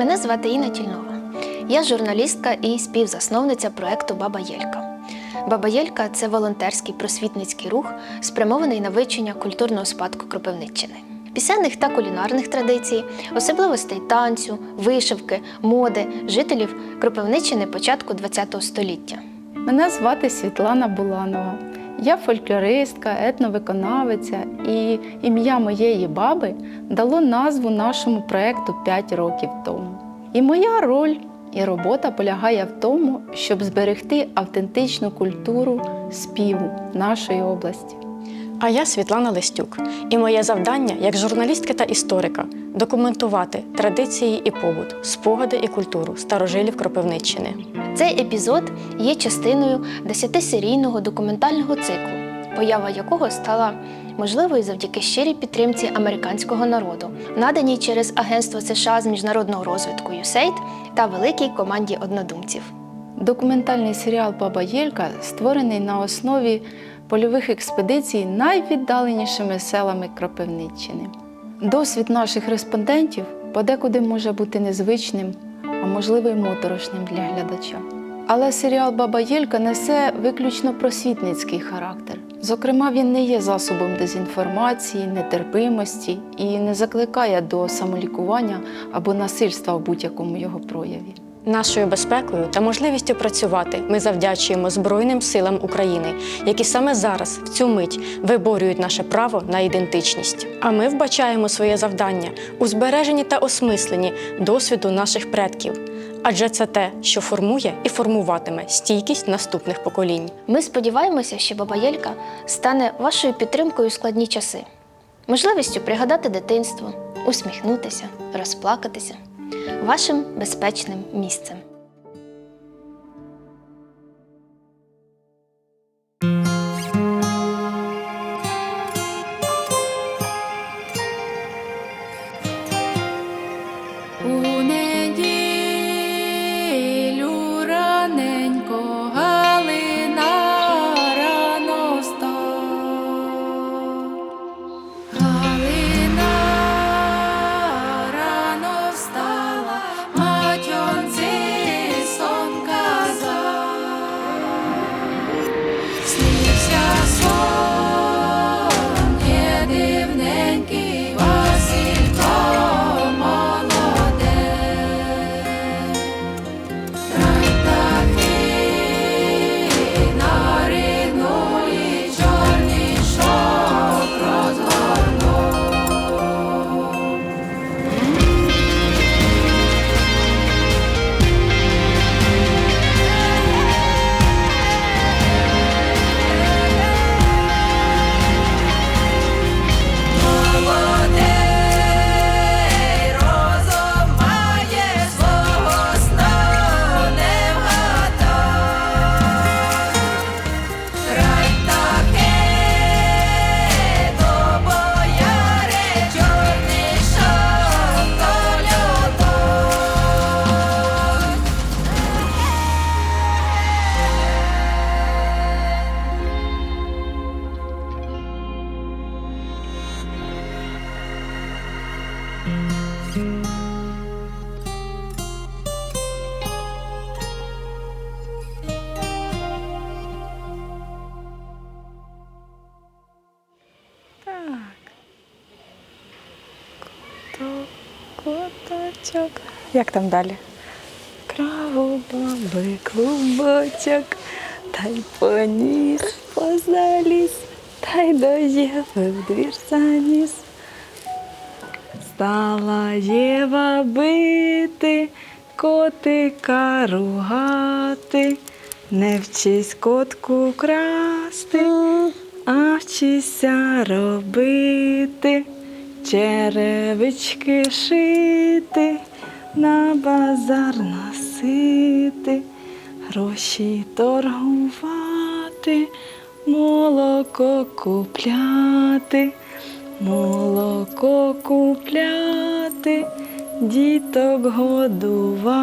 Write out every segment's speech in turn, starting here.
Мене звати Інна Тільнова. Я журналістка і співзасновниця проєкту «Баба Єлька». «Баба Єлька» – це волонтерський просвітницький рух, спрямований на вивчення культурного спадку Кропивниччини. Пісенних та кулінарних традицій, особливостей танцю, вишивки, моди, жителів Кропивниччини початку ХХ століття. Мене звати Світлана Буланова. Я фольклористка, етновиконавиця, і ім'я моєї баби дало назву нашому проєкту 5 років тому. І моя роль і робота полягає в тому, щоб зберегти автентичну культуру співу нашої області. А я Світлана Листюк, і моє завдання, як журналістки та історика, документувати традиції і побут, спогади і культуру старожилів Кропивниччини. Цей епізод є частиною 10-серійного документального циклу, поява якого стала можливою завдяки щирій підтримці американського народу, наданій через Агентство США з міжнародного розвитку USAID та великій команді однодумців. Документальний серіал «Баба Єлька» створений на основі польових експедицій найвіддаленішими селами Кропивниччини. Досвід наших респондентів подекуди може бути незвичним, а можливо й моторошним для глядача. Але серіал «Баба Єлька» несе виключно просвітницький характер. Зокрема, він не є засобом дезінформації, нетерпимості і не закликає до самолікування або насильства в будь-якому його прояві. Нашою безпекою та можливістю працювати ми завдячуємо Збройним силам України, які саме зараз, в цю мить, виборюють наше право на ідентичність. А ми вбачаємо своє завдання у збереженні та осмисленні досвіду наших предків. Адже це те, що формує і формуватиме стійкість наступних поколінь. Ми сподіваємося, що «Баба Єлька» стане вашою підтримкою у складні часи, можливістю пригадати дитинство, усміхнутися, розплакатися, вашим безпечним місцем. Коточок. Як там далі? Крав баби клубочок, та й поніс, позаліз, та й до Єви в двір заніс. Стала Єва бити, котика ругати, не вчись котку красти, а вчися робити. Черевички шити, на базар носити, гроші торгувати, молоко купляти, молоко купляти, діток годувати.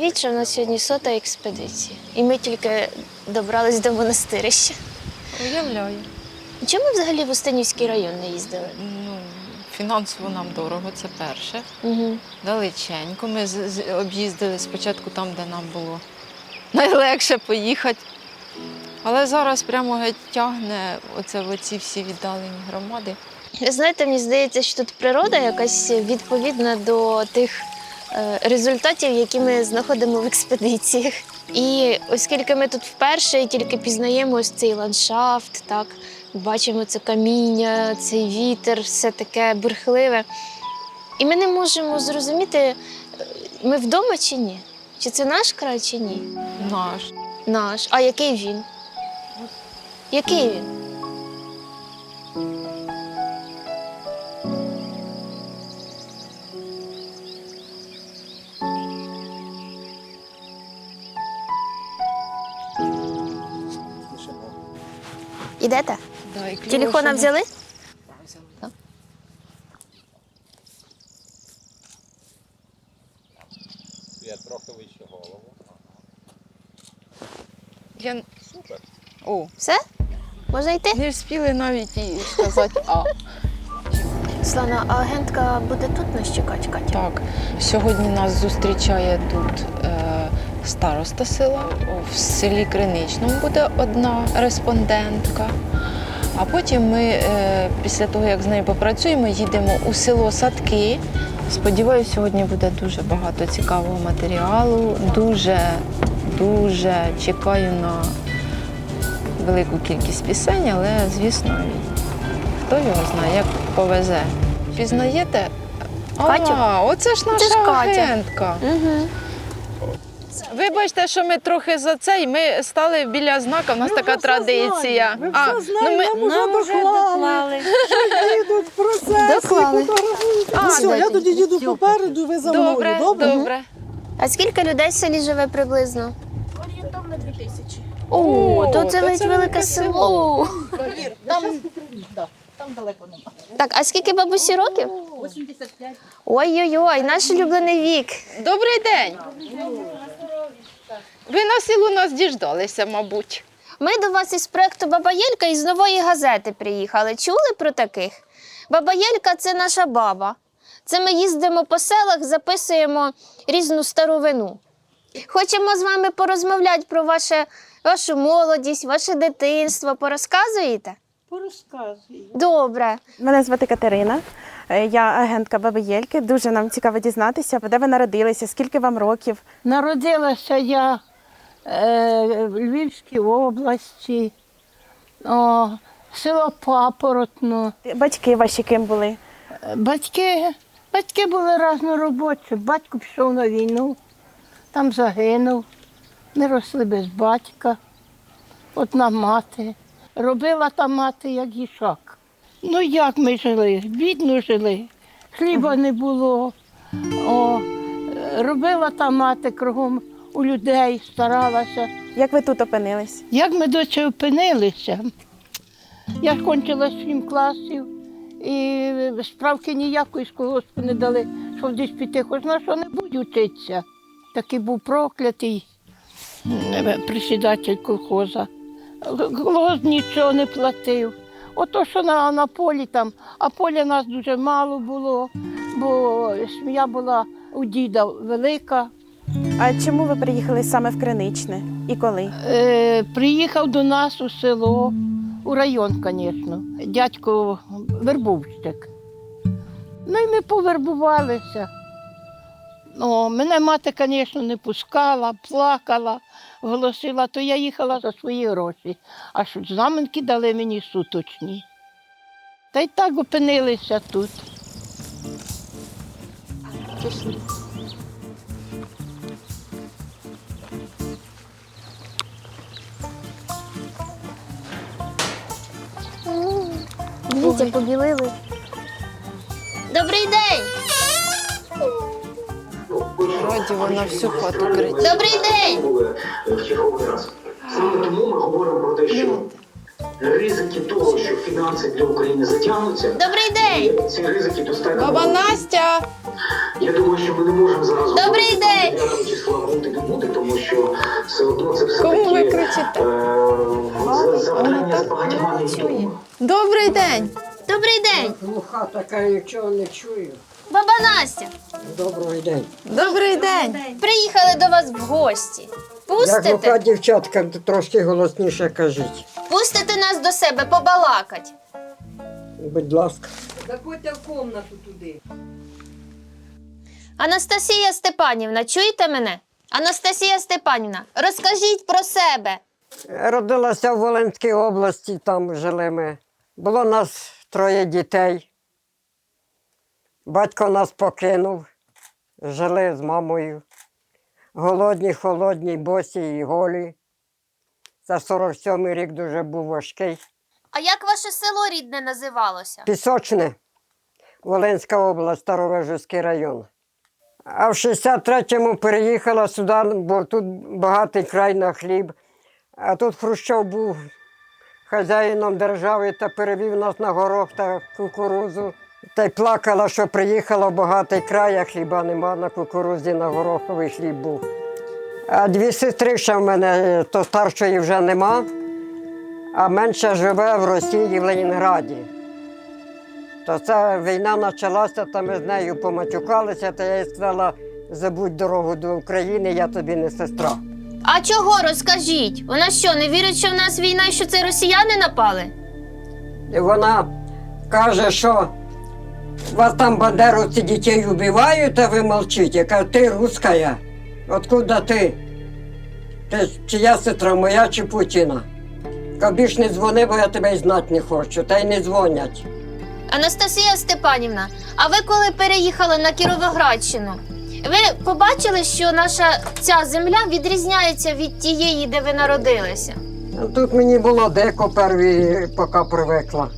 Уявіть, що в нас сьогодні 100-та експедиція. І ми тільки добрались до монастирища. Уявляю. Чому ми взагалі в Устинівський район не їздили? Ну, фінансово нам дорого, це перше. Угу. Далеченько. Ми об'їздили спочатку там, де нам було найлегше поїхати. Але зараз прямо геть тягне в оці всі віддалені громади. Ви знаєте, мені здається, що тут природа якась відповідна до тих результатів, які ми знаходимо в експедиціях. І оскільки ми тут вперше і тільки пізнаємо ось цей ландшафт, так, бачимо це каміння, цей вітер, все таке бурхливе. І ми не можемо зрозуміти, ми вдома чи ні? Чи це наш край, чи ні? Наш. Наш. А який він? Який він? Ідете? Да, і кльово, Телефона що взяли? Я трохи вище голову. Я... Супер. О, Все? Можна йти? не встигли навіть і сказати «а». Слана, а агентка буде тут нас чекати, Катя? Так, сьогодні нас зустрічає тут староста села. В селі Криничному буде одна респондентка. А потім ми, після того, як з нею попрацюємо, їдемо у село Садки. Сподіваюся, сьогодні буде дуже багато цікавого матеріалу. Дуже чекаю на велику кількість пісень, але, звісно, хто його знає, як повезе. Пізнаєте? Катю? Оце ж наша Це ж Катя. агентка. Угу. Вибачте, що ми трохи за цей. Ми стали біля знака, у нас така традиція. Ви все знаєте, ну, нам уже доклали. Їдуть в процесі, Доклали. фотографують. А, Ну все, я дайте. тоді їду попереду, ви за мною. Добре, Добре? добре. А скільки людей в селі живе приблизно? Орієнтовно 2000. О, то це то ледь це велике велике село. Там далеко нема. Так, а скільки бабусі років? 85. Ой-ой-ой, наш улюблений вік. Добрий день. Ви на село нас діждалися, мабуть. Ми до вас із проєкту «Баба Єлька» із «Нової газети» приїхали. Чули про таких? Баба Єлька – це наша баба. Це ми їздимо по селах, записуємо різну старовину. Хочемо з вами порозмовляти про вашу молодість, ваше дитинство. Порозказуєте? Порозказуй. Добре. Мене звати Катерина, я агентка Баби Єльки. Дуже нам цікаво дізнатися, де ви народилися, скільки вам років. Народилася я в Львівській області, село Папоротно. Батьки ваші ким були? Батьки були різноробочі. Батько пішов на війну, там загинув. Ми росли без батька. Одна мати. Робила та мати, як гішак. Ну як ми жили? Бідно жили. Хліба не було. Робила та мати кругом у людей, старалася. Як ви тут опинились? Як ми до цього опинилися? Я кончила 7 класів і справки ніякої з колгоспу не дали, щоб десь піти, хоч на що-небудь учитися. Такий був проклятий председатель колхоза. Колгосп нічого не платив. Ото, що на полі там, а поля нас дуже мало було, бо сім'я була у діда велика. А чому ви приїхали саме в Криничне і коли? Приїхав до нас у село, у район, звісно, дядько вербовщик. Ну і ми повербувалися. Мене мати, звісно, не пускала, плакала, голосила, то я їхала за свої гроші. А що знаменки дали мені суточні. Та й так опинилися тут. Дивіться, побілили. Добрий день! Вроді вона всю хату кричить. Добрий день! були в черговий раз. Саме тому ми говоримо про те, що ризики того, що фінанси для України затягнуться, Добрий день! ці ризики достатньо. Баба Настя! Я думаю, що ми не можемо зараз Добрий день! 9 числа бути що все одно це Кому ви все-таки кричите? завдання з багатьма не відомо. Добрий день! Добрий день! Глуха така, нічого не чую. Баба Настя! Добрий день. Добрий день! Приїхали до вас в гості. Я глуха Пустите? дівчатка, трошки голосніше кажіть. Пустите нас до себе побалакать. Будь ласка. Заходьте в кімнату туди. Анастасія Степанівна, чуєте мене? Анастасія Степанівна, розкажіть про себе. Родилася в Волинській області, там жили ми. Було нас 3 дітей. Батько нас покинув. Жили з мамою. Голодні, холодні, босі і голі. Це 47-й рік дуже був важкий. А як ваше село рідне називалося? Пісочне, Волинська область, Старовижівський район. А в 63-му переїхала сюди, бо тут багатий край на хліб. А тут Хрущов був хазяїном держави та перевів нас на горох та кукурудзу. Та й плакала, що приїхала в багатий край, а хліба нема, на кукурудзі, на гороховий хліб був. А 2 сестри ще в мене, то старшої вже нема, а менша живе в Росії, в Ленінграді. То ця війна почалася, та ми з нею поматюкалися, та я їй сказала, забудь дорогу до України, я тобі не сестра. А чого, розкажіть? Вона що, не вірить, що в нас війна і що це росіяни напали? І вона каже, що вас там бандеровці дітей вбивають, а ви мовчите. Я кажу, ти русская, откуда ти? Ти чия сестра, моя чи Путіна? Кажу, більш не дзвони, бо я тебе й знати не хочу, та й не дзвонять. Анастасія Степанівна, а ви коли переїхали на Кіровоградщину, ви побачили, що наша ця земля відрізняється від тієї, де ви народилися? Тут мені було деко перві, поки привикла.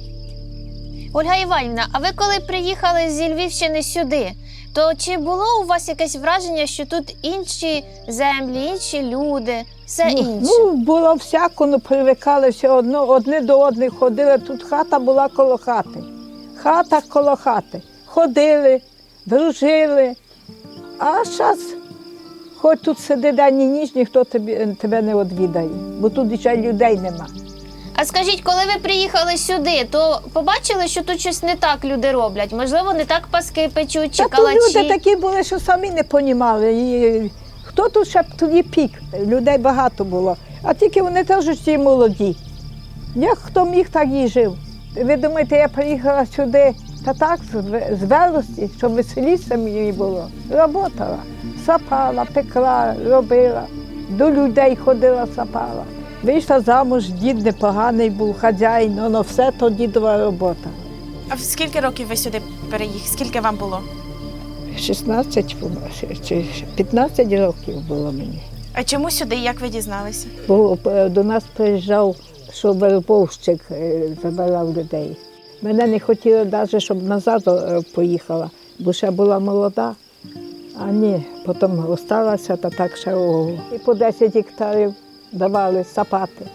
Ольга Іванівна, а ви коли приїхали зі Львівщини сюди, то чи було у вас якесь враження, що тут інші землі, інші люди, все інше? Ну, було всяко, ну привикали все одно, одне до одних ходили. Тут хата була коло хати. Хата коло хати. Ходили, дружили. А зараз, хоч тут сиди день і ніч, ніхто тебе не відвідає, бо тут ще людей нема. А скажіть, коли ви приїхали сюди, то побачили, що тут щось не так люди роблять? Можливо, не так паски печуть чи Та тут калачі? люди такі були, що самі не розуміли. І хто тут ще тоді пік? Людей багато було. А тільки вони теж всі молоді. Як хто міг, так і жив. Ви думаєте, я приїхала сюди та так, з велості, щоб веселіше мені було. Работала, сапала, пекла, робила, до людей ходила, сапала. Вийшла замуж, дід непоганий був, хазяїн, воно все то дідова робота. А в скільки років ви сюди переїхали? Скільки вам було? 16 чи 15 років було мені. А чому сюди? Як ви дізналися? Бо до нас приїжджав, що вербовщик забирав людей. Мене не хотіли навіть, щоб назад поїхала, бо ще була молода. А ні, потім осталася та так ще і по 10 гектарів давали сапати.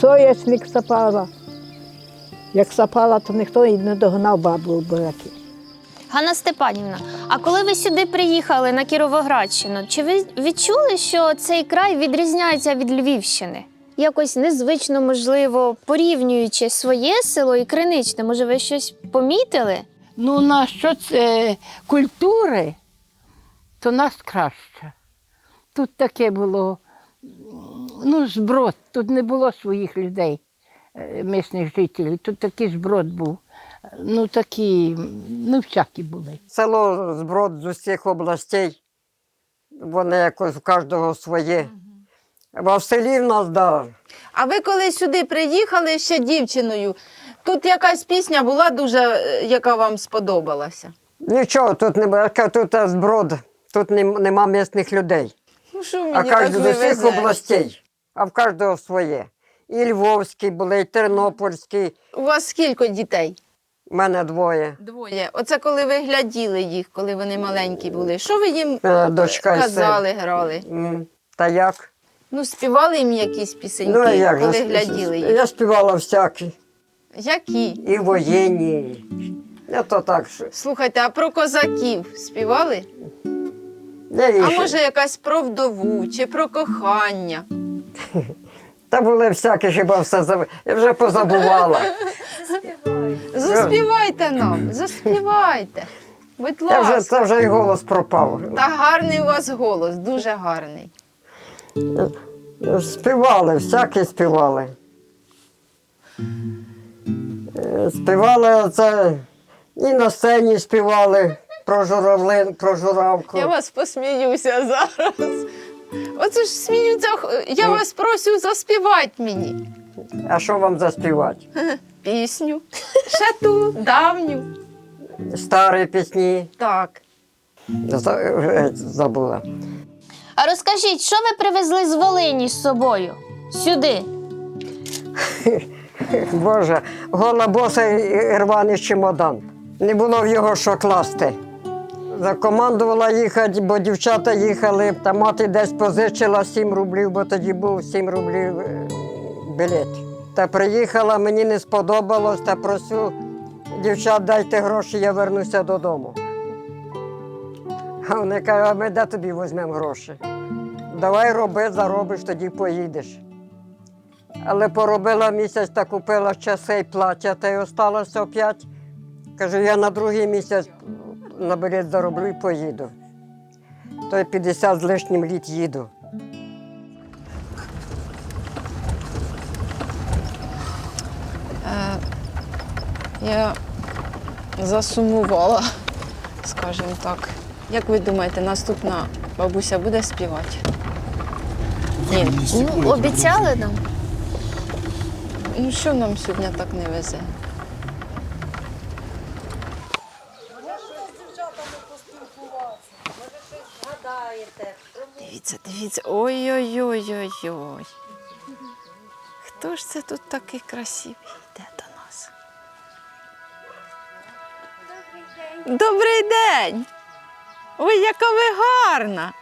Соняшник сапала. Як сапала, то ніхто і не догнав бабу у бураки. Ганна Степанівна, а коли ви сюди приїхали на Кіровоградщину, чи ви відчули, що цей край відрізняється від Львівщини? Якось незвично, можливо, порівнюючи своє село і Криничне, може ви щось помітили? Ну, на що це культури, то нас краще. Тут таке було, ну, зброд, тут не було своїх людей, місцевих жителів, тут такий зброд був. Ну, такі, ну, всякі були. Село зброд з усіх областей, вони якось у кожного своє. А в селі в нас, да. А ви коли сюди приїхали ще дівчиною, тут якась пісня була дуже, яка вам сподобалася? Нічого, тут тут зброд, тут нема місцевих людей. Ну, що А мені так кожен з усіх вивезе? областей, а в кожного своє. І Львовські були, і Тернопільські. У вас скільки дітей? У мене 2. Двоє. Оце коли ви гляділи їх, коли вони маленькі були. Що ви їм Дочка і син. казали, грали? Та як? Ну, співали їм якісь пісеньки, Ну, а як же коли гляділи їх? Я співала всякі. Які? І воєнні. Я то так. Що... Слухайте, а про козаків співали? А може якась про вдову чи про кохання? Та були всякі, хіба все я вже позабувала. Заспівайте нам, заспівайте. Будь Це ласка. вже й голос пропав. Та гарний у вас голос, дуже гарний. Співали, всякі співали. Співали це і на сцені співали про журавлин, про журавку. Я вас посміюся зараз. Оце ж сміються, я вас прошу заспівати мені. А що вам заспівати? Пісню. Ще ту, давню. Старі пісні. Так. Забула. А розкажіть, що ви привезли з Волині з собою? Сюди. Боже, гола боса і рваний чемодан. Не було в його що класти. Закомандувала їхати, бо дівчата їхали, та мати десь позичила 7 рублів, бо тоді був 7 рублів білет. Та приїхала, мені не сподобалось, та просю, дівчат, дайте гроші, я вернуся додому. А вони кажуть, а ми де тобі візьмемо гроші? Давай роби, заробиш, тоді поїдеш. Але поробила місяць та купила часи й плаття, та й осталося 5. Кажу, я на другий місяць на білет зароблю і поїду. То й 50 з лишнім літ їду. Я засумувала, скажімо так. Як ви думаєте, наступна бабуся буде співати? Ні. Ну, обіцяли нам. Ну що нам сьогодні так не везе? Дивіться, дивіться. Ой-ой-ой-ой-ой. Хто ж це тут такий красивий йде до нас? Добрий день! Ой, яка ви гарна!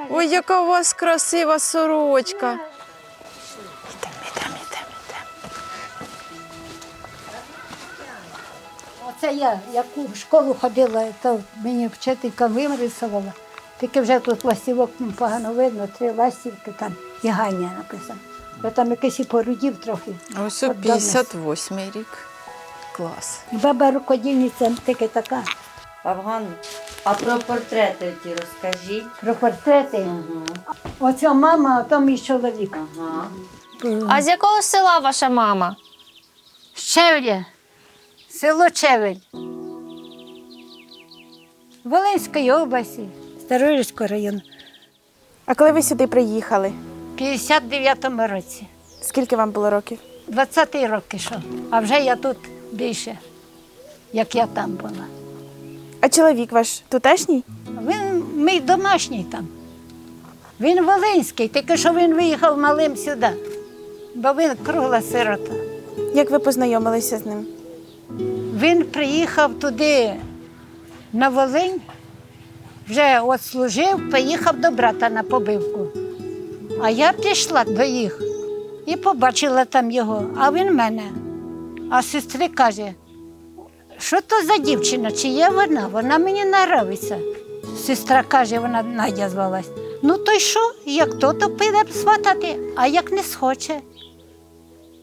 Ой, яка у вас красива сорочка! Ідемо. Оце я, яку в школу ходила, то мені вчителька вирисувала. Тільки вже тут ластівок погано видно, 3 ластівки там і Ганя написано. Я там якийсь і порудів трохи. Ось у 58-й рік. Клас. Баба рукодільниця тільки така. Афган, а про портрети ті розкажіть. Про портрети. Оця мама, а то мій чоловік. Ага. А з якого села ваша мама? Щевля, село Чевель. Волинської області, Старорізького району. А коли ви сюди приїхали? В 59-му році. Скільки вам було років? 20-й рок ішов. А вже я тут більше, як я там була. А чоловік ваш тутешній? Він мій домашній там. Він волинський, тільки що він виїхав малим сюди, бо він кругла сирота. Як ви познайомилися з ним? Він приїхав туди на Волинь, вже от служив, поїхав до брата на побивку. А я пішла до їх і побачила там його, а він мене. А сестри каже, що то за дівчина, чи є вона? Вона мені подобається. Сестра каже, вона Надя звалась. Ну то й що, як то піде сватати, а як не схоче.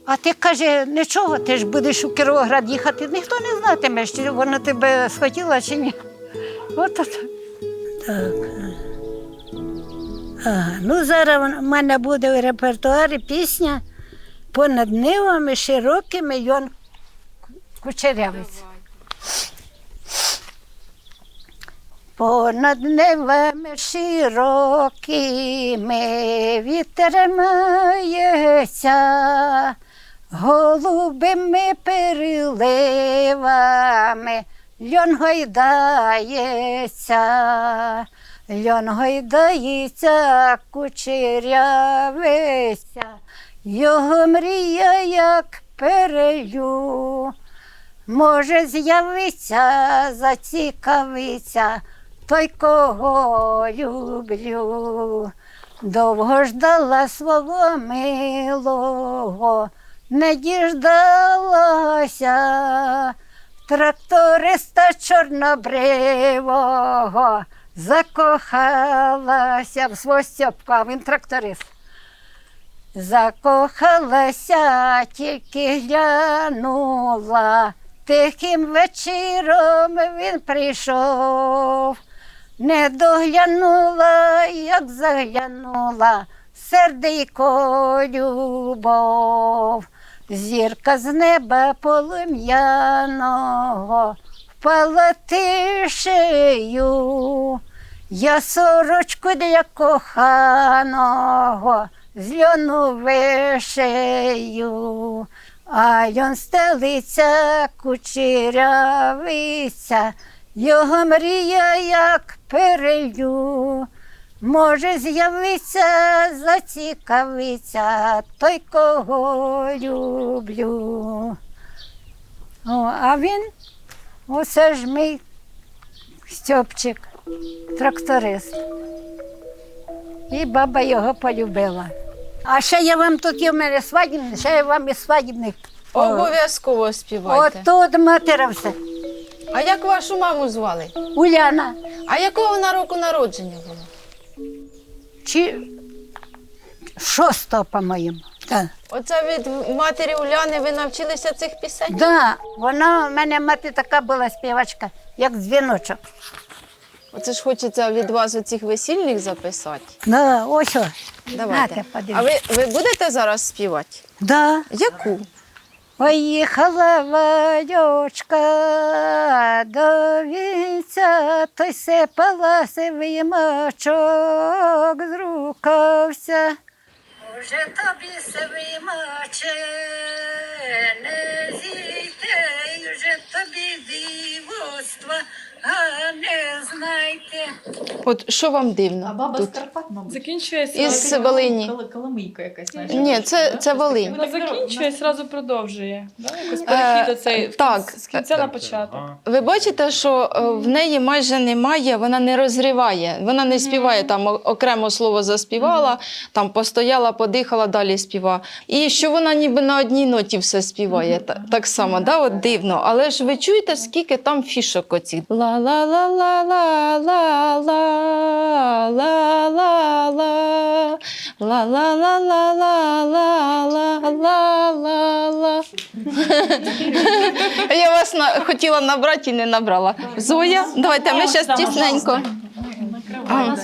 А ти, каже, нічого, ти ж будеш у Кіровоград їхати, ніхто не знатиме, чи вона тебе схотіла, чи ні. От. Так. Ага, ну зараз в мене буде в репертуарі пісня «Понад нивами широкими Йон Кучерявець». Понад нивами широкими вітер мається, голубими переливами льон гойдається, льон гойдається, кучерявиця, його мрія, як перелю. Може з'явиться, зацікавиться той, кого люблю. Довго ждала свого милого, не діждалася тракториста чорнобривого, закохалася в свого Стьопка, він тракторист. Закохалася, тільки глянула, тихим вечором він прийшов. Не доглянула, як заглянула, серденько любов. Зірка з неба полум'яного впала тишею. Я сорочку для коханого з льону вишию. А льон стелиться, кучерявиця, його мрія, як перелю. Може з'явиться, зацікавиться той, кого люблю. А він, оце ж мій Стьопчик, тракторист. І баба його полюбила. А ще я вам тут є в мене свадібний, ще я вам і свадібний. Обов'язково співайте. Отут матера все. А як вашу маму звали? Уляна. А якого вона року народження було? Чи 6-го, по-моєму. Так. Оце від матері Уляни ви навчилися цих пісень? Да, вона, в мене мати така була співачка, як дзвіночок. Оце ж хочеться від вас оцих весільних записати. Да, ось о. Давайте. Нате, А подивіться. ви будете зараз співати? Да. Яку? Поїхала Валючка до вінця, той сипала сивий мачок, зрукався. Уже тобі сивий маче не зійде, вже тобі дівоцтва не знайти. От що вам дивно? А баба тут? з Карпат, мабуть. Закінчується Із Волині. Коломийка якась, знаєш. Ні, це Волинь. Вона закінчує і одразу продовжує. Да? Якось перехід оцей так. з кінця на початок. Ви бачите, що в неї майже немає, вона не розриває, вона не співає, там окремо слово заспівала, там постояла, подихала, далі співа. І що вона ніби на одній ноті все співає, так само, да? От дивно. Але ж ви чуєте, скільки там фішок оцих? Ла-ла-ла-ла-ла-ла-ла-ла-ла, ла-ла-ла-ла-ла-ла-ла-ла. Я вас хотіла набрати і не набрала. Зоя, давайте ми зараз тісненько.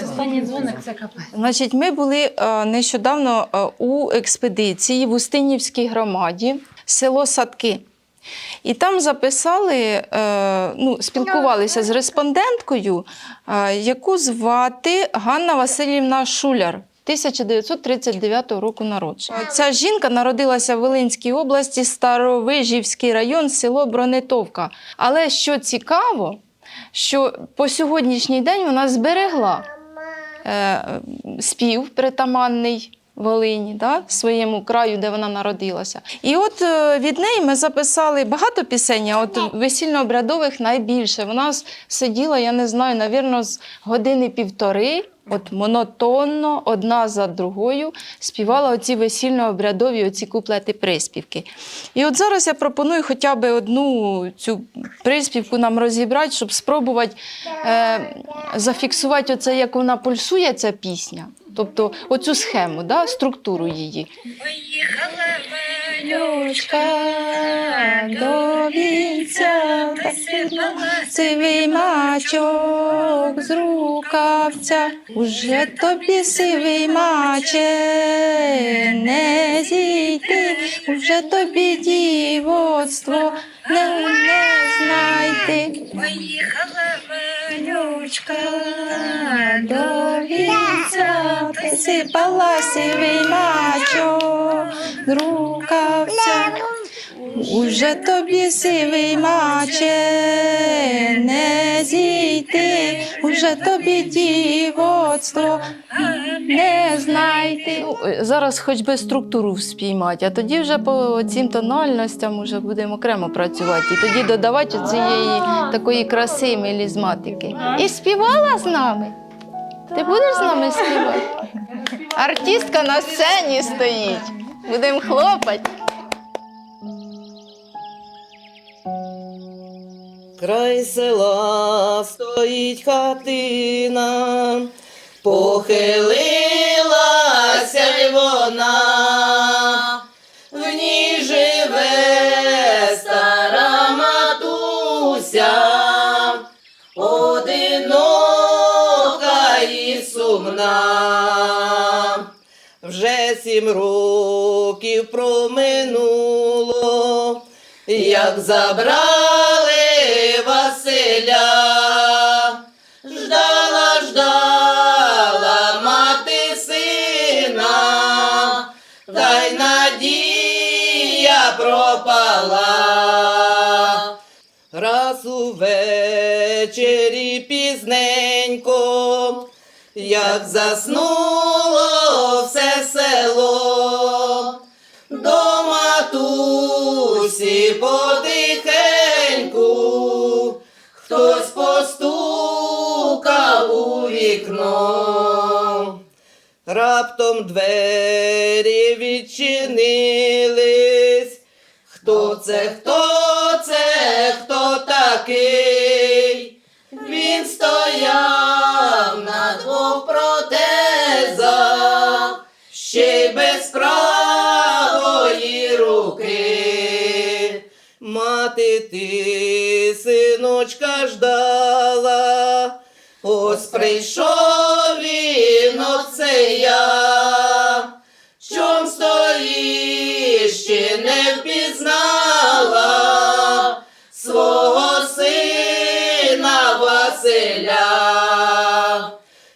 Останній дзвоник це капець. Значить, ми були нещодавно у експедиції в Устинівській громаді, село Садки. І там записали, спілкувалися з респонденткою, яку звати Ганна Васильівна Шуляр. 1939 року народження. Ця жінка народилася в Волинській області, Старовижівський район, село Бронетовка. Але що цікаво, що по сьогоднішній день вона зберегла спів притаманний Волині, да, своєму краю, де вона народилася. І от від неї ми записали багато пісень, а от весільно-обрядових найбільше. Вона сиділа, я не знаю, навірно, з години-півтори, от монотонно, одна за другою, співала оці весільно-обрядові, оці куплети-приспівки. І от зараз я пропоную хоча б одну цю приспівку нам розібрати, щоб спробувати зафіксувати оце, як вона пульсує, ця пісня. Тобто оцю схему, да, структуру її. Поїхала Валючка до вінця, сивий мачок з рукавця. Уже тобі сивий маче не зійти, уже тобі дівоцтво не знайти. Поїхала Валючка До вінця присипала сивий мачок з рукавця. Уже тобі сивий маче не зійти, уже тобі дівоцтво не знайти. Зараз хоч би структуру спіймати, а тоді вже по цим тональностям вже будемо окремо працювати. І тоді додавати цієї такої краси мелізматики. І співала з нами? Ти будеш з нами співати? Артистка на сцені стоїть. Будемо хлопати. Край села стоїть хатина, похилилася й вона, в ній живе стара матуся, одинока і сумна. Вже 7 років проминуло, як забрали Василя. Ждала мати сина, та й надія пропала. Раз увечері пізненько, як заснуло все село, до матусі потихеньку хтось постукав у вікно. Раптом двері відчинились. Хто це, хто такий? Він стояв на 2 протезах, ще й без правої руки. Мати, ти, синочка, ждала, ось прийшов він, оце я. Чом стоїш, ще не впізнала свого сина Василя?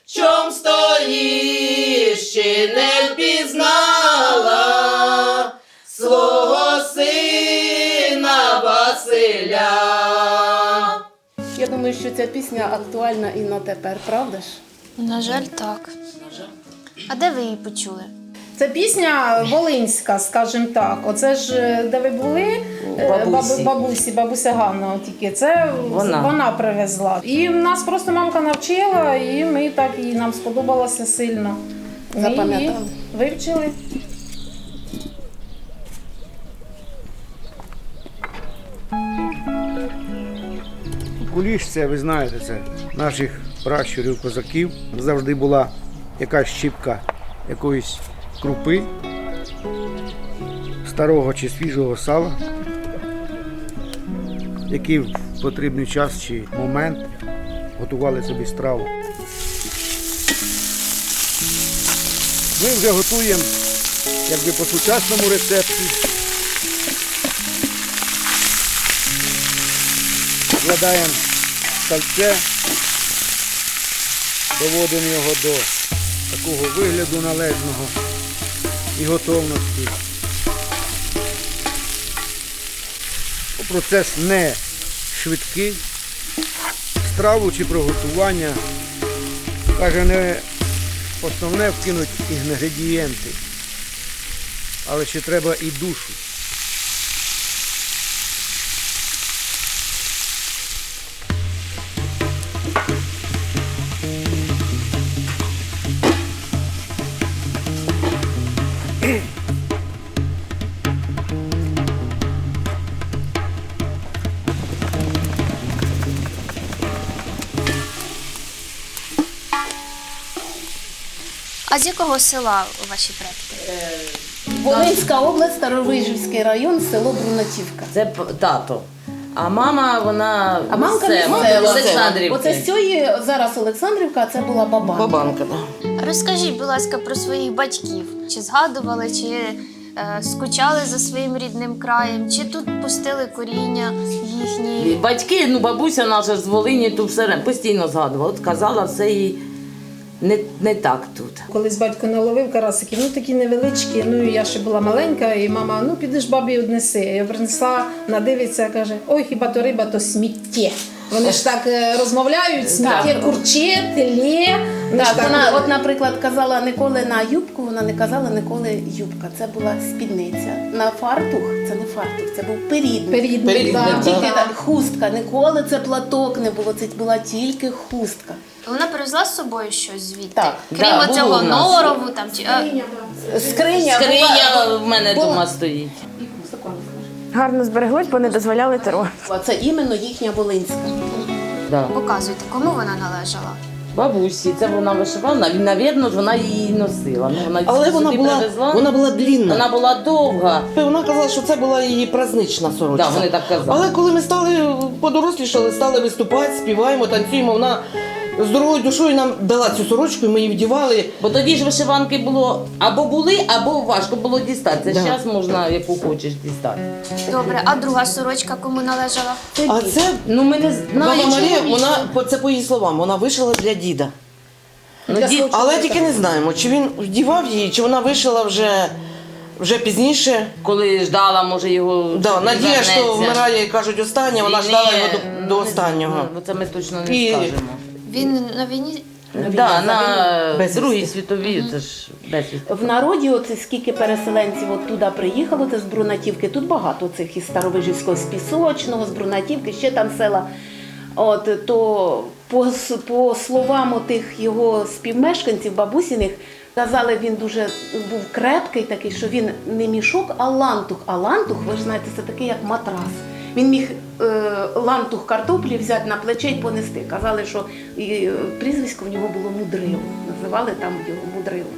Чом стоїш, ще не впізнала свого сина Василя? Я думаю, що ця пісня актуальна і на тепер, правда ж? На жаль, так. А де ви її почули? Це пісня волинська, скажімо так. Оце ж, де ви були, бабуся Ганна, тільки це вона привезла. І нас просто мамка навчила, і ми так, і нам сподобалося сильно. Ми її вивчили. Куліш, це, ви знаєте, це наших пращурів, козаків. Завжди була якась щіпка якоїсь крупи, старого чи свіжого сала, які в потрібний час чи момент готували собі страву. Ми вже готуємо, якби по сучасному рецепту. Вкладаємо сальце, доводимо його до такого вигляду належного і готовності. Процес не швидкий. Страву чи приготування, каже, не основне вкинуть інгредієнти, але ще треба і душу. А з якого села ваші предки? Волинська область, Старовижівський район, село Брунатівка. Це тато. А мама, вона А мамка Олександрівка. Оце з цієї зараз Олександрівка, а це була бабанка. Бабанка, так. Розкажіть, будь ласка, про своїх батьків. Чи згадували, чи скучали за своїм рідним краєм, чи тут пустили коріння їхні? Батьки, бабуся наша з Волині, тут все постійно згадувала. От казала, все їй не так тут. Колись батько наловив карасиків, такі невеличкі, і я ще була маленька, і мама, підеш бабі однеси. Я принесла, надивиться, каже, ой, хіба то риба, то сміттє. Вони ж так розмовляють, сміттє, курче, теле. Вона, от, наприклад, казала ніколи на юбку, вона не казала ніколи юбка. Це була спідниця. На фартух, це не фартух, це був перідник. Тільки хустка, ніколи це платок не було, це була тільки хустка. Вона привезла з собою щось звідти? Так, крім цього норову там чи Скриня в мене вдома стоїть. Гарно збереглось, бо не дозволяли терор. А це іменно їхня волинська. Да. Показуйте, кому вона належала? Бабусі, це вона вишивала, навірно, вона її носила. Ну, вона Але вона сюди привезла. була длінна. Вона була довга. Вона казала, що це була її празднична сорочка. Да, вони так казали. Але коли ми стали подорослішали, стали виступати, співаємо, танцюємо, вона здоровою душою нам дала цю сорочку, і ми її вдівали. Бо тоді ж вишиванки було або були, або важко було дістати. Це Да. зараз можна, яку хочеш дістати. Добре, а друга сорочка кому належала? А це Ну ми не Баба знаємо. Марія, це по її словам, вона вишила для діда. Але тільки не знаємо, чи він вдівав її, чи вона вишила вже пізніше. Коли ждала, може його. Да, надія, що вернеться. вмирає, кажуть, останнє, вона ждала його до останнього. Ну, це ми точно не І- скажемо. Він на війні? Да, на Безвісти. Другій світовій, це ж безвісти. В народі, оце скільки переселенців от туди приїхало, це з Брунатівки. Тут багато цих із Старовижівського, з Пісочного, з Брунатівки, ще там села. От, то по словам отих його співмешканців, бабусіних, казали, він дуже був крепкий такий, що він не мішок, а лантух. А лантух, ви ж знаєте, це такий, як матрас. Він міг лантух картоплі взяти на плече й понести. Казали, що прізвисько в нього було Мудрило. Називали там його Мудрило.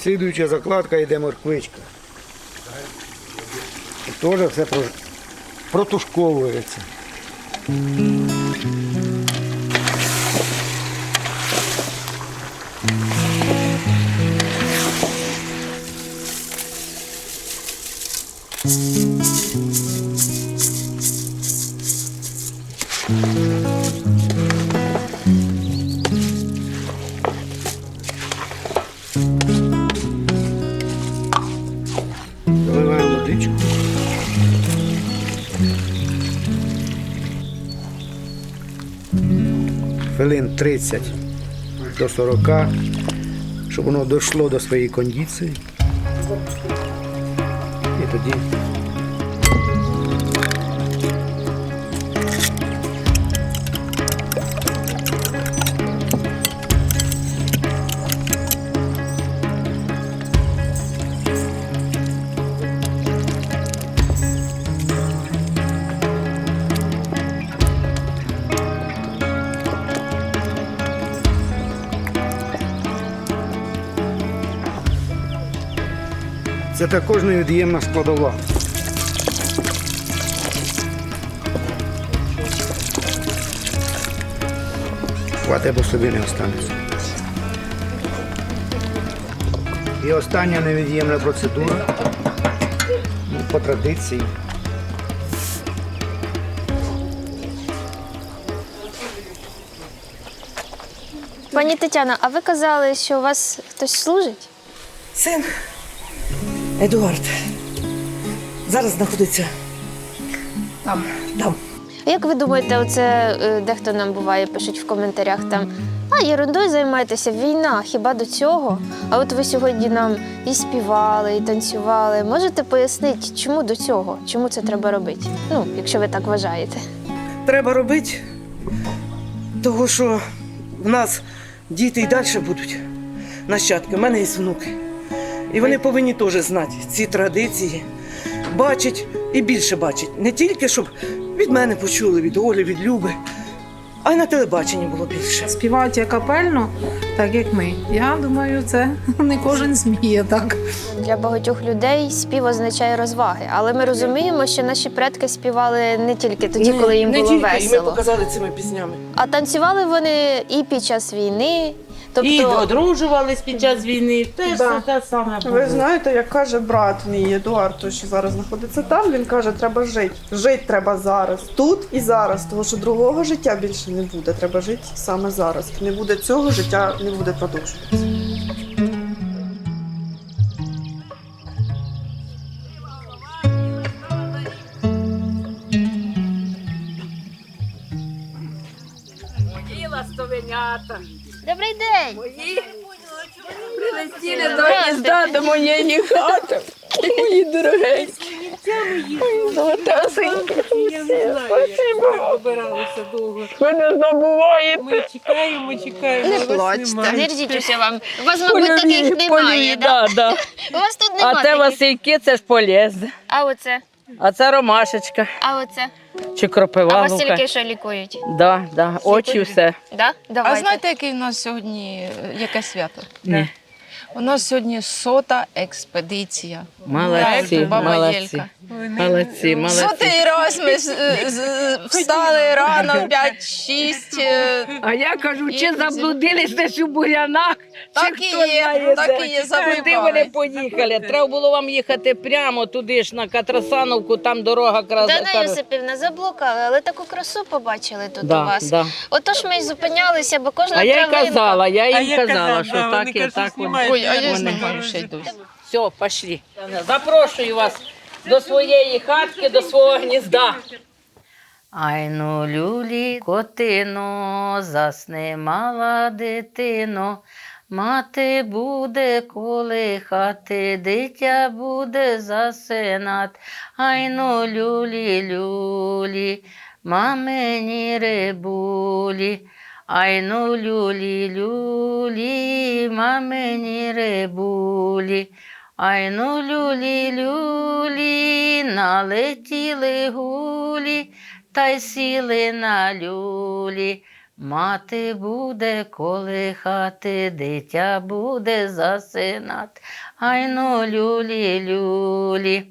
Слідуюча закладка йде морквичка. І теж все протушковується. Заливаємо водичку. Хвилин 30 до 40, щоб воно дійшло до своєї кондиції. І тоді це також невід'ємна складова. Хватить, бо собі не останеться. І остання невід'ємна процедура, по традиції. Пані Тетяно, а ви казали, що у вас хтось служить? Син Едуард зараз знаходиться Там. А як ви думаєте, оце дехто нам буває, пишуть в коментарях там, а ерундою займаєтеся, війна, хіба до цього? А от ви сьогодні нам і співали, і танцювали. Можете пояснити, чому до цього? Чому це треба робити? Ну, якщо ви так вважаєте. треба робити, того що в нас діти і далі будуть нащадки. У мене є внуки. І вони повинні теж знати ці традиції, бачать і більше бачать. Не тільки, щоб від мене почули, від Олі, від Люби, а й на телебаченні було більше. Співають як капельно, так як ми. Я думаю, це не кожен зміє так. Для багатьох людей спів означає розваги, але ми розуміємо, що наші предки співали не тільки тоді, коли їм не було тільки, і ми весело. показали цими піснями. А танцювали вони і під час війни, І одружувались під час війни, теж Да. те саме було. Ви знаєте, як каже брат мій Едуард, той, що зараз знаходиться там, він каже, треба жити. Жити треба зараз, тут і зараз, тому що другого життя більше не буде. Треба жити саме зараз. Не буде цього, життя не буде продовжуватися. Добрий день! Прилетіли до гнізда, до моєї хати. Мої дорогенькі. Мої золотасенькі. Спасибо. Ви не забуваєте. Ми чекаємо. Не плачте, держіть усе вам. У вас, мабуть, таких немає, так? Да. У вас тут немає. А те Васильки, це ж полезне. А оце? А це ромашечка. А оце? Чи кропива. А Васильки що лікують? Да. Очі все. Да? Давайте. А знаєте, яке в нас сьогодні, яке свято? Ні. У нас сьогодні 100-та експедиція. Молодці, Баба молодці. Єлька. Молодці, молодці. 100-й раз ми встали рано, 5-6. А я кажу, чи заблудились десь у бурянах, Так чи і хто є, знає так де. і є, Куди заблукали. вони поїхали? Треба було вам їхати прямо туди ж на Катрасановку, там дорога Дана Йосипівна, заблукали, але таку красу побачили тут Да, у вас. да. Отож ми й зупинялися, бо кожна А я й травинка... казала, я їм казала, що так і так. Ой, а я знаю, що йду. Все, пішли. Запрошую вас до своєї хатки, до свого гнізда. Ай ну люлі, котино, засни мала дитино, мати буде колихати, дитя буде засинать. Ай ну люлі, мамині рибулі, ай ну люлі, мамині рибулі. Ай ну люлі, налетіли гулі, та й сіли на люлі. Мати буде колихати, дитя буде засинати. Ай ну люлі,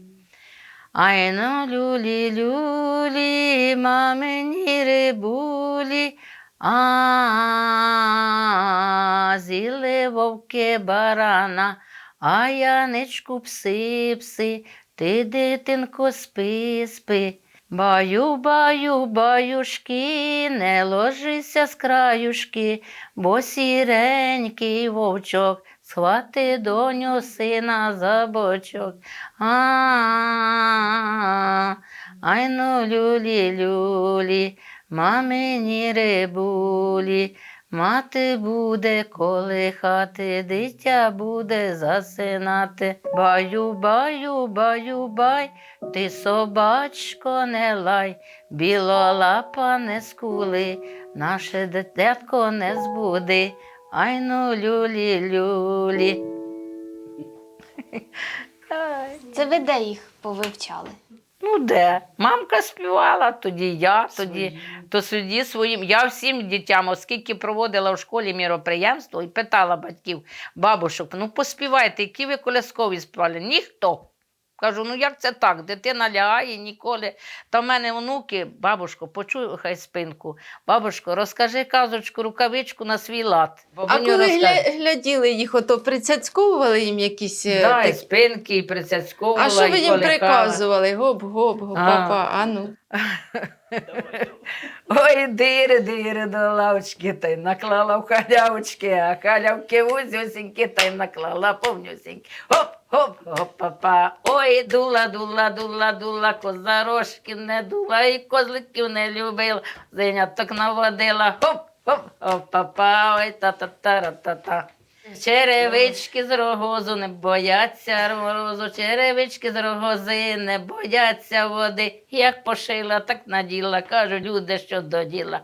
ай ну люлі, мамині рибулі. З'їли вовки барана, а яничку пси, ти, дитинко, спи. Баюшки, не ложися з краюшки, бо сіренький вовчок схвати доню сина за бочок. Ай ну люлі, мамині рибулі, мати буде колихати, дитя буде засинати. Баю, ти собачко не лай, білолапа не скули, наше дитятко не збуди. Ай ну люлі. Це ви де їх повивчали? Ну де? Мамка співала, тоді я, то тоді своїм. Я всім дітям, оскільки проводила в школі міроприємство і питала батьків, бабушок, ну поспівайте, які ви колядкові співали? Ніхто. Кажу, ну як це так? Дитина лягає ніколи. Та в мене онуки, бабушко, почуй хай спинку. Бабушко, розкажи казочку, рукавичку на свій лад. А Бабуню коли розкаже. гляділи їх, ото прицяцьковували їм якісь... Да, і спинки, і прицяцьковувала, А що ви і їм колихала. приказували? Гоп, папа, а ну. Ой, дири до лавочки, та й наклала в халявочки, а халявки вузюсінькі, та й наклала повнюсінькі. Хоп-папа. Ой, дула, коза рожків не дула, і козликів не любила, зайняток наводила. Хоп-папа, ой, та-та-та-ра-та-та. Черевички з рогозу не бояться морозу, черевички з рогози не бояться води. Як пошила, так наділа, кажуть люди, що до діла.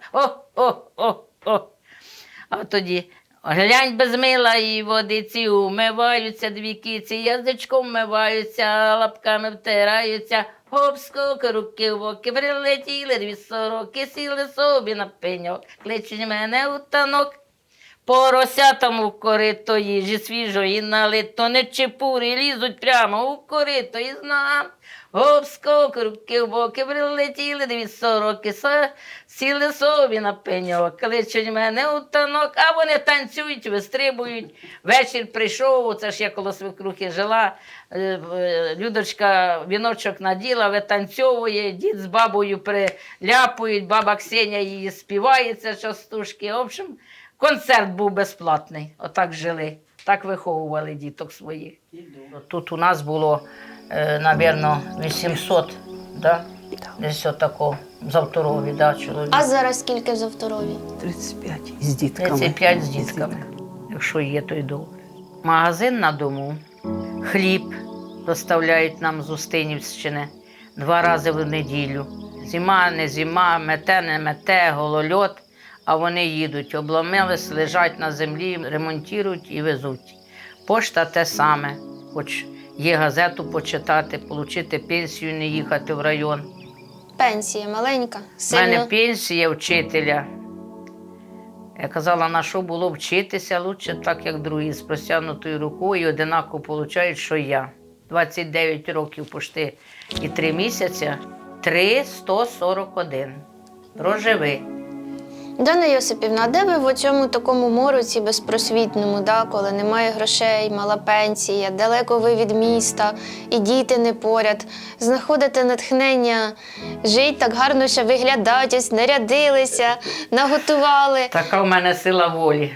А тоді глянь без мила і водиці, умиваються дві киці, язичком вмиваються, лапками втираються. Хоп, скок, руки в боки, прилетіли дві сороки, сіли собі на пеньок, кличуть мене у танок. Поросятам у корито їжі свіжої налито, не чепурі лізуть прямо у корито і знам. Гоп, скок, руки в боки прилетіли, 2 сороки сіли собі на пеньок, кличуть мене у танок, а вони танцюють, вистрибують. Вечір прийшов, оце ж я коло свекрухи жила, Людочка віночок наділа, витанцьовує, дід з бабою приляпують, баба Ксеня її співає, це частушки. В общем, концерт був безплатний, отак жили, так виховували діток своїх. Тут у нас було, мабуть, 800, да? Десь отако, в Завторові, да, чоловік. А зараз скільки в Завторові? 35 з дітками. 35 з дітками, якщо є, то й добре. Магазин на дому, хліб доставляють нам з Устинівщини 2 рази в неділю. Зима, не зима, мете, не мете, голольот, а вони їдуть, обломились, лежать на землі, ремонтують і везуть. Пошта те саме, хоч є газету почитати, отримати пенсію, не їхати в район. Пенсія маленька, У сильно. мене пенсія вчителя. Я казала, на що було вчитися, лучше так, як другі, з простягнутою рукою, одинаково получають, що я. 29 років пошти і 3 місяці, 3,141. Проживи. Дана Йосипівна, а де ви в цьому такому мороці безпросвітному, да, коли немає грошей, мала пенсія, далеко ви від міста, і діти не поряд, знаходите натхнення, жить так гарно, що виглядати, ось нарядилися, наготували. Така в мене сила волі.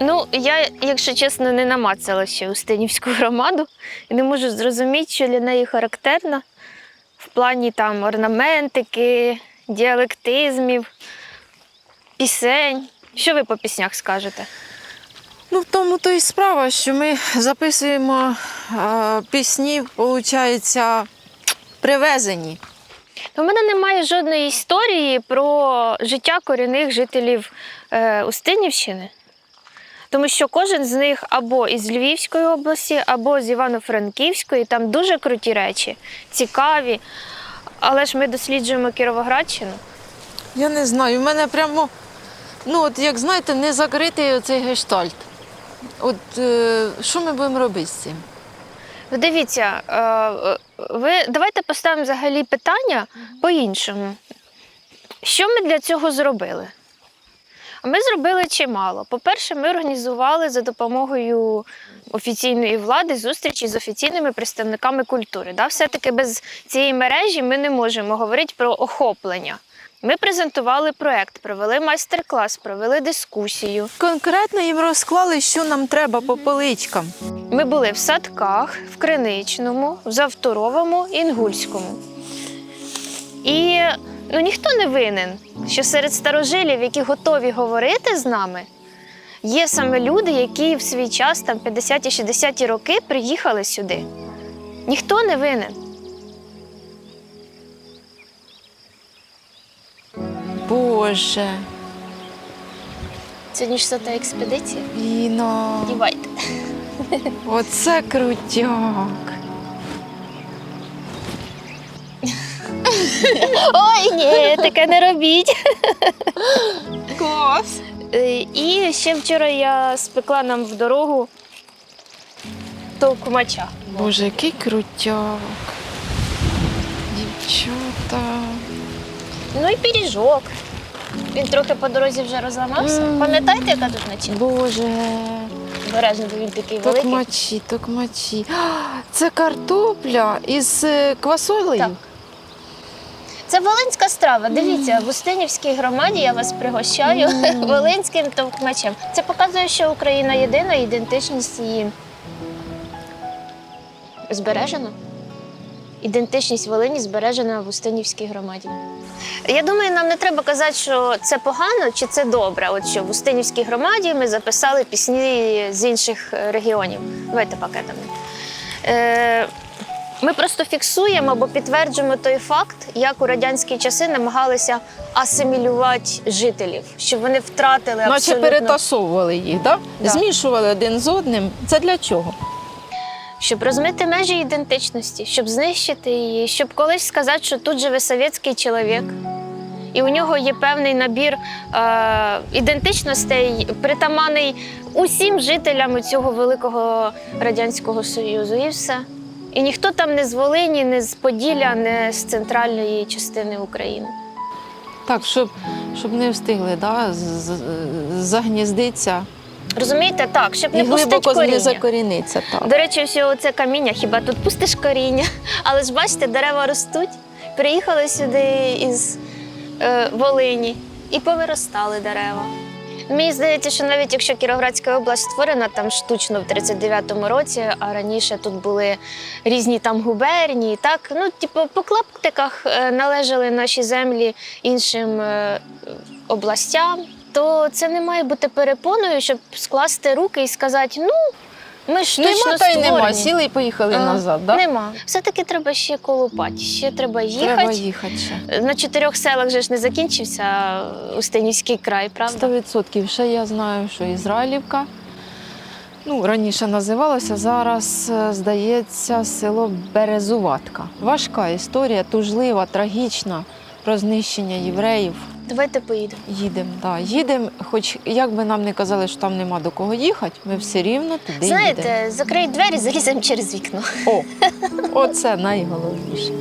Ну, я, якщо чесно, не намацала ще Устинівську громаду і не можу зрозуміти, що для неї характерно в плані там орнаментики, діалектизмів, пісень. Що ви по піснях скажете? Ну, в тому то і справа, що ми записуємо пісні, виходить, привезені. У мене немає жодної історії про життя корінних жителів Устинівщини. Тому що кожен з них або із Львівської області, або з Івано-Франківської. Там дуже круті речі, цікаві. Але ж ми досліджуємо Кіровоградщину. Я не знаю, у мене прямо, ну от як знаєте, не закритий оцей гештальт. От що ми будемо робити з цим? Дивіться, давайте поставимо взагалі питання по-іншому. Що ми для цього зробили? Ми зробили чимало. По-перше, ми організували за допомогою офіційної влади зустрічі з офіційними представниками культури. Все-таки без цієї мережі ми не можемо говорити про охоплення. Ми презентували проєкт, провели майстер-клас, провели дискусію. Конкретно їм розклали, що нам треба по поличкам. Ми були в Садках, в Криничному, в Завторовому, Інгульському. І ніхто не винен, що серед старожилів, які готові говорити з нами, є саме люди, які в свій час, там 50-60 роки, приїхали сюди. Ніхто не винен. Боже. Сьогодні ж та експедиція. Іно. Дівайте. Оце крутяк. Ой, ні, таке не робіть. Клас. І ще вчора я спекла нам в дорогу товкмача. Боже, який крутяк. Дівчата. Ну і пиріжок. Він трохи по дорозі вже розламався. Пам'ятаєте, яка тут начинка? Боже. Обережно, бо він такий великий. Токмачі. Це картопля із квасолею? Так. Це волинська страва. Дивіться, в Устинівській громаді я вас пригощаю волинським товкмачем. Це показує, що Україна єдина, ідентичність її збережена. ідентичність Волині збережена в Устинівській громаді. Я думаю, нам не треба казати, що це погано чи це добре. От що в Устинівській громаді ми записали пісні з інших регіонів. Давайте пакетами. Ми просто фіксуємо або підтверджуємо той факт, як у радянські часи намагалися асимілювати жителів, щоб вони втратили Наче абсолютно... перетасовували їх, да? Змішували один з одним. Це для чого? Щоб розмити межі ідентичності, щоб знищити її, щоб колись сказати, що тут живе совєтський чоловік, і у нього є певний набір ідентичностей, притаманний усім жителям цього великого Радянського Союзу, і все. І ніхто там не з Волині, не з Поділля, не з центральної частини України. Так, щоб не встигли, да, загніздитися. Розумієте, так, щоб не І пустити глибоко коріння. не закоріниться. Так. До речі, все це каміння, хіба тут пустиш коріння? Але ж бачите, дерева ростуть. Приїхали сюди із Волині і повиростали дерева. Мені здається, що навіть якщо Кіровоградська область створена там штучно в 39-му році, а раніше тут були різні там губернії, так, ну, типу, по клаптиках належали наші землі іншим областям, то це не має бути перепоною, щоб скласти руки і сказати, ну, ми штучно Нема та й створені. нема, сіли і поїхали назад, да? Нема. Все-таки треба ще колупати, ще треба їхати. Треба їхати ще. На 4 селах же ж не закінчився Устинівський край, правда? 100%. Ще я знаю, що Ізраїлівка, ну, раніше називалося, зараз, здається, село Березуватка. Важка історія, тужлива, трагічна, про знищення євреїв. Давайте поїдемо. Їдемо, так. Їдемо, хоч як би нам не казали, що там нема до кого їхати, ми все рівно туди Знаєте, їдемо. закриють двері, заліземо через вікно. О, оце найголовніше.